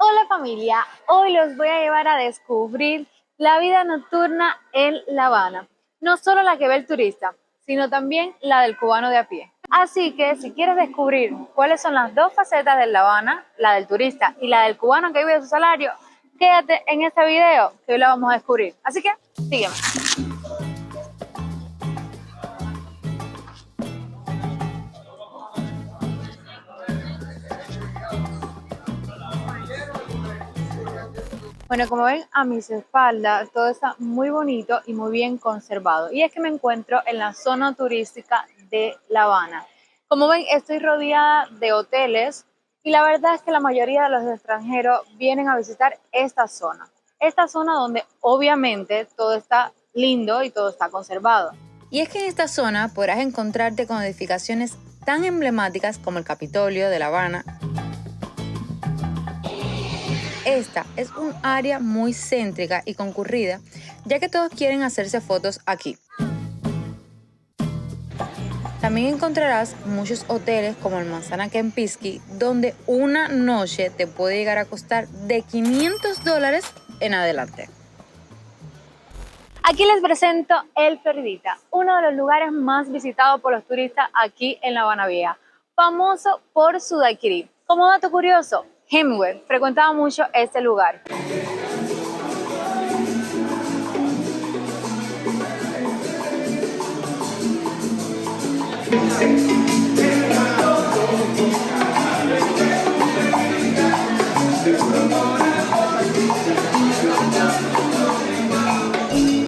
Hola familia, hoy los voy a llevar a descubrir la vida nocturna en La Habana. No solo la que ve el turista, sino también la del cubano de a pie. Así que si quieres descubrir cuáles son las dos facetas de La Habana, la del turista y la del cubano que vive de su salario, quédate en este video que hoy la vamos a descubrir. Así que sígueme. Bueno, como ven a mis espaldas, todo está muy bonito y muy bien conservado. Y es que me encuentro en la zona turística de La Habana. Como ven, estoy rodeada de hoteles y la verdad es que la mayoría de los extranjeros vienen a visitar esta zona. Esta zona donde obviamente todo está lindo y todo está conservado. Y es que en esta zona podrás encontrarte con edificaciones tan emblemáticas como el Capitolio de La Habana. Esta es un área muy céntrica y concurrida, ya que todos quieren hacerse fotos aquí. También encontrarás muchos hoteles como el Manzana Kempinski, donde una noche te puede llegar a costar de $500 en adelante. Aquí les presento el Floridita, uno de los lugares más visitados por los turistas aquí en La Habana Vieja, famoso por su daiquiri. Como dato curioso, Hemingway frecuentaba mucho este lugar.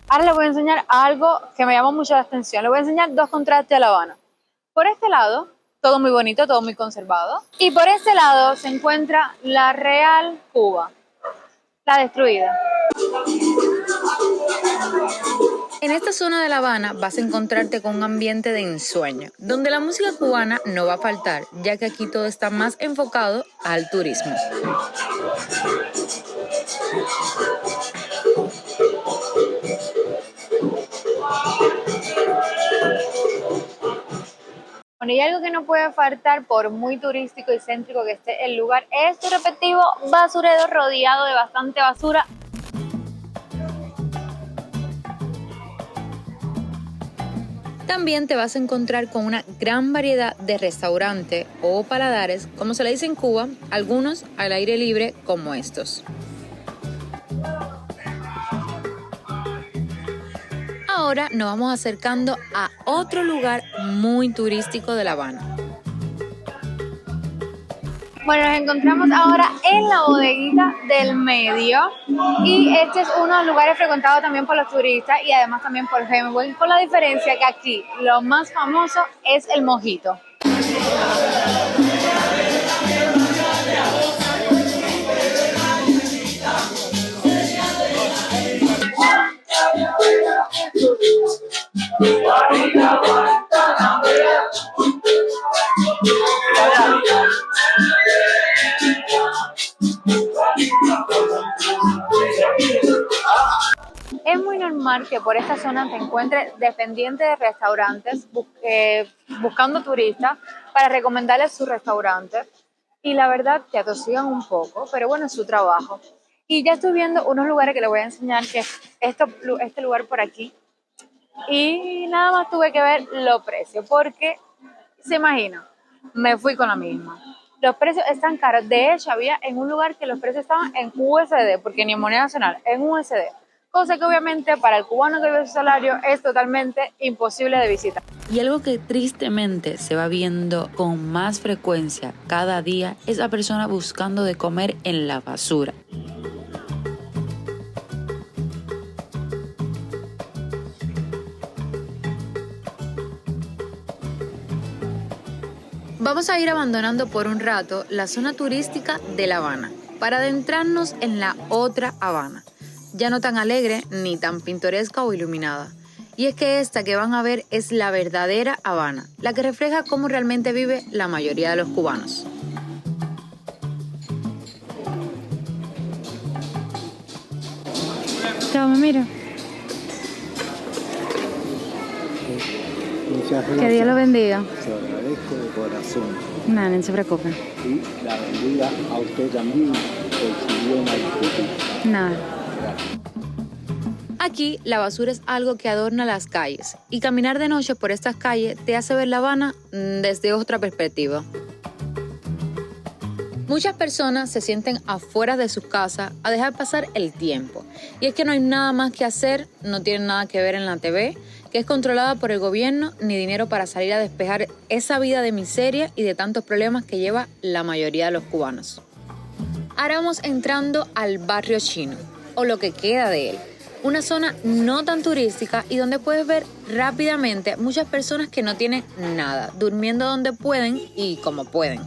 Ahora les voy a enseñar algo que me llamó mucho la atención. Les voy a enseñar dos contrastes de La Habana. Por este lado, todo muy bonito, todo muy conservado. Y por este lado se encuentra la Real Cuba, la destruida. En esta zona de La Habana vas a encontrarte con un ambiente de ensueño, donde la música cubana no va a faltar, ya que aquí todo está más enfocado al turismo. Bueno, y algo que no puede faltar, por muy turístico y céntrico que esté el lugar, es su respectivo basurero rodeado de bastante basura. También te vas a encontrar con una gran variedad de restaurantes o paladares, como se le dice en Cuba, algunos al aire libre como estos. Ahora nos vamos acercando a otro lugar muy turístico de La Habana. Bueno, nos encontramos ahora en la bodeguita del medio y este es uno de los lugares frecuentados también por los turistas y además también por Hemingway, con la diferencia que aquí lo más famoso es el mojito. Es muy normal que por esta zona te encuentres dependientes de restaurantes buscando turistas para recomendarles su restaurante y la verdad te atosigan un poco, pero bueno, es su trabajo. Y ya estoy viendo unos lugares que les voy a enseñar, que es este lugar por aquí, y nada más tuve que ver los precios porque se imagina, me fui con la misma. Los precios están caros. De hecho, había en un lugar que los precios estaban en USD, porque ni en moneda nacional, en USD. Cosa que obviamente para el cubano que vive su salario es totalmente imposible de visitar. Y algo que tristemente se va viendo con más frecuencia cada día es a personas buscando de comer en la basura. Vamos a ir abandonando por un rato la zona turística de La Habana para adentrarnos en la otra Habana, ya no tan alegre ni tan pintoresca o iluminada. Y es que esta que van a ver es la verdadera Habana, la que refleja cómo realmente vive la mayoría de los cubanos. Chao, me mira. Muchas gracias. Que Dios lo bendiga. Se lo agradezco de corazón. Nada, no se preocupe. Y la bendiga a usted también por su buena actitud. Nada. Gracias. Aquí la basura es algo que adorna las calles y caminar de noche por estas calles te hace ver La Habana desde otra perspectiva. Muchas personas se sienten afuera de sus casas a dejar pasar el tiempo. Y es que no hay nada más que hacer, no tienen nada que ver en la TV, que es controlada por el gobierno, ni dinero para salir a despejar esa vida de miseria y de tantos problemas que lleva la mayoría de los cubanos. Ahora vamos entrando al barrio chino, o lo que queda de él. Una zona no tan turística y donde puedes ver rápidamente muchas personas que no tienen nada, durmiendo donde pueden y como pueden.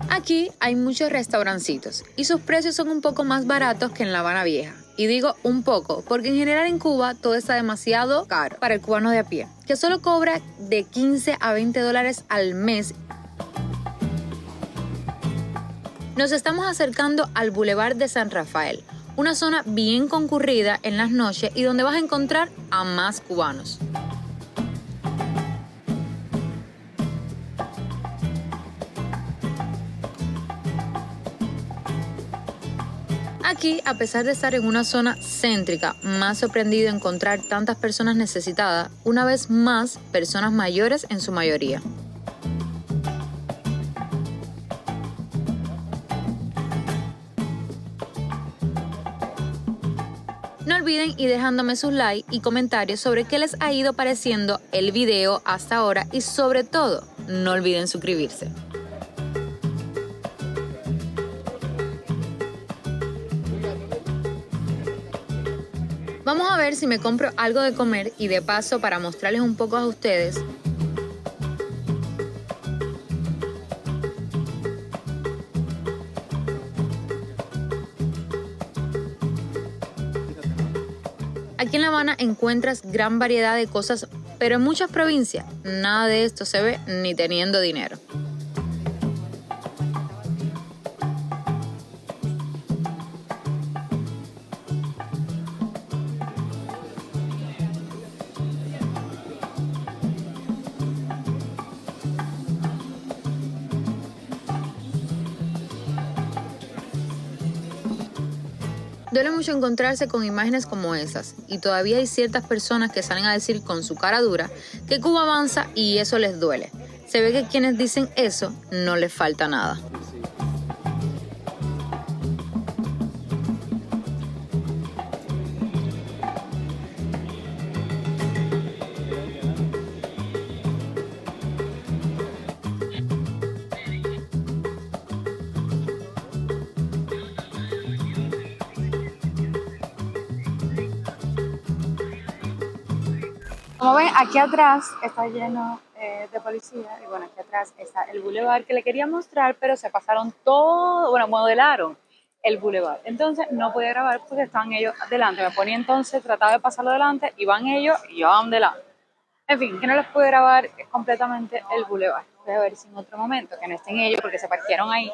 Aquí hay muchos restaurancitos y sus precios son un poco más baratos que en La Habana Vieja. Y digo un poco, porque en general en Cuba todo está demasiado caro para el cubano de a pie, que solo cobra de 15 a 20 dólares al mes. Nos estamos acercando al Boulevard de San Rafael, una zona bien concurrida en las noches y donde vas a encontrar a más cubanos. Aquí, a pesar de estar en una zona céntrica, me ha sorprendido encontrar tantas personas necesitadas, una vez más, personas mayores en su mayoría. No olviden ir dejándome sus likes y comentarios sobre qué les ha ido pareciendo el video hasta ahora y sobre todo, no olviden suscribirse. Vamos a ver si me compro algo de comer y de paso para mostrarles un poco a ustedes. Aquí en La Habana encuentras gran variedad de cosas, pero en muchas provincias nada de esto se ve ni teniendo dinero. Duele mucho encontrarse con imágenes como esas, y todavía hay ciertas personas que salen a decir con su cara dura que Cuba avanza y eso les duele. Se ve que quienes dicen eso no les falta nada. Como ven, aquí atrás está lleno de policía y bueno, aquí atrás está el bulevar que le quería mostrar, pero se pasaron todo, bueno, modelaron el bulevar. Entonces no podía grabar porque estaban ellos delante. Me ponía entonces, trataba de pasarlo delante, iban ellos y yo van delante. En fin, que no les pude grabar completamente el bulevar. Voy a ver si en otro momento, que no estén ellos porque se parquearon ahí,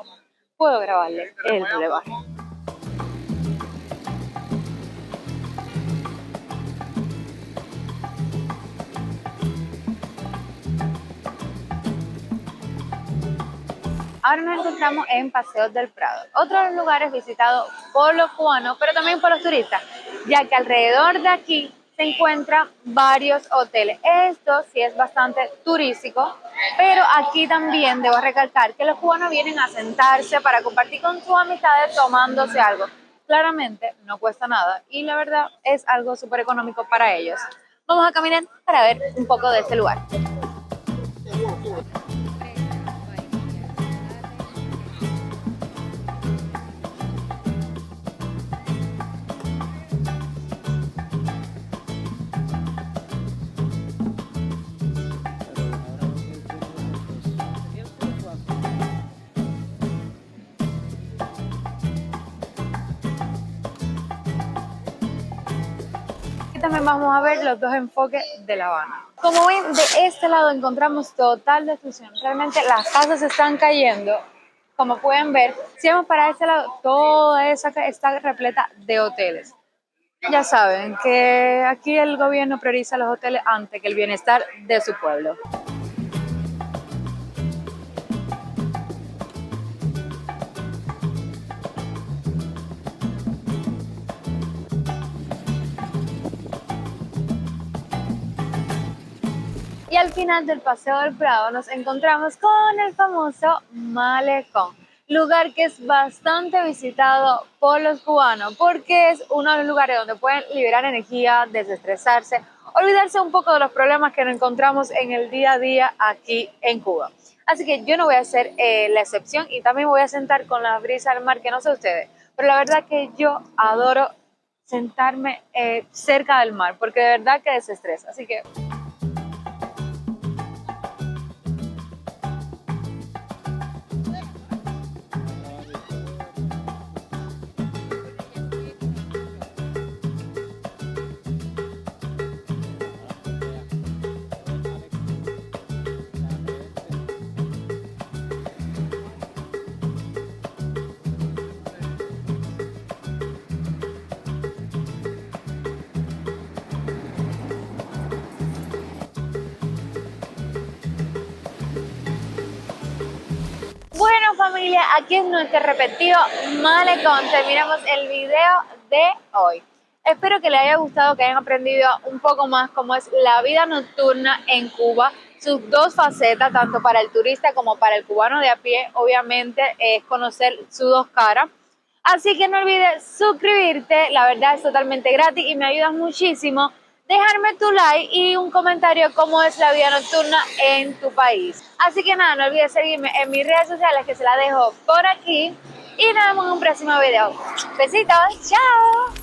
puedo grabarles el bulevar. Ahora nos encontramos en Paseos del Prado, otro de los lugares visitados por los cubanos, pero también por los turistas, ya que alrededor de aquí se encuentran varios hoteles. Esto sí es bastante turístico, pero aquí también debo recalcar que los cubanos vienen a sentarse para compartir con sus amistades tomándose algo. Claramente no cuesta nada y la verdad es algo súper económico para ellos. Vamos a caminar para ver un poco de este lugar. También vamos a ver los dos enfoques de La Habana. Como ven, de este lado encontramos total destrucción. Realmente las casas se están cayendo. Como pueden ver, si vamos para este lado, toda esa está repleta de hoteles. Ya saben que aquí el gobierno prioriza los hoteles antes que el bienestar de su pueblo. Y al final del Paseo del Prado nos encontramos con el famoso Malecón, lugar que es bastante visitado por los cubanos porque es uno de los lugares donde pueden liberar energía, desestresarse, olvidarse un poco de los problemas que nos encontramos en el día a día aquí en Cuba. Así que yo no voy a hacer la excepción y también me voy a sentar con la brisa del mar, que no sé ustedes, pero la verdad que yo adoro sentarme cerca del mar porque de verdad que desestresa. Así que bueno, familia, aquí es nuestro repetido Malecón. Terminamos el video de hoy. Espero que les haya gustado, que hayan aprendido un poco más cómo es la vida nocturna en Cuba, sus dos facetas, tanto para el turista como para el cubano de a pie. Obviamente es conocer sus dos caras. Así que no olvides suscribirte, la verdad es totalmente gratis y me ayudas muchísimo. Dejarme tu like y un comentario cómo es la vida nocturna en tu país. Así que nada, no olvides seguirme en mis redes sociales que se las dejo por aquí y nos vemos en un próximo video. Besitos, chao.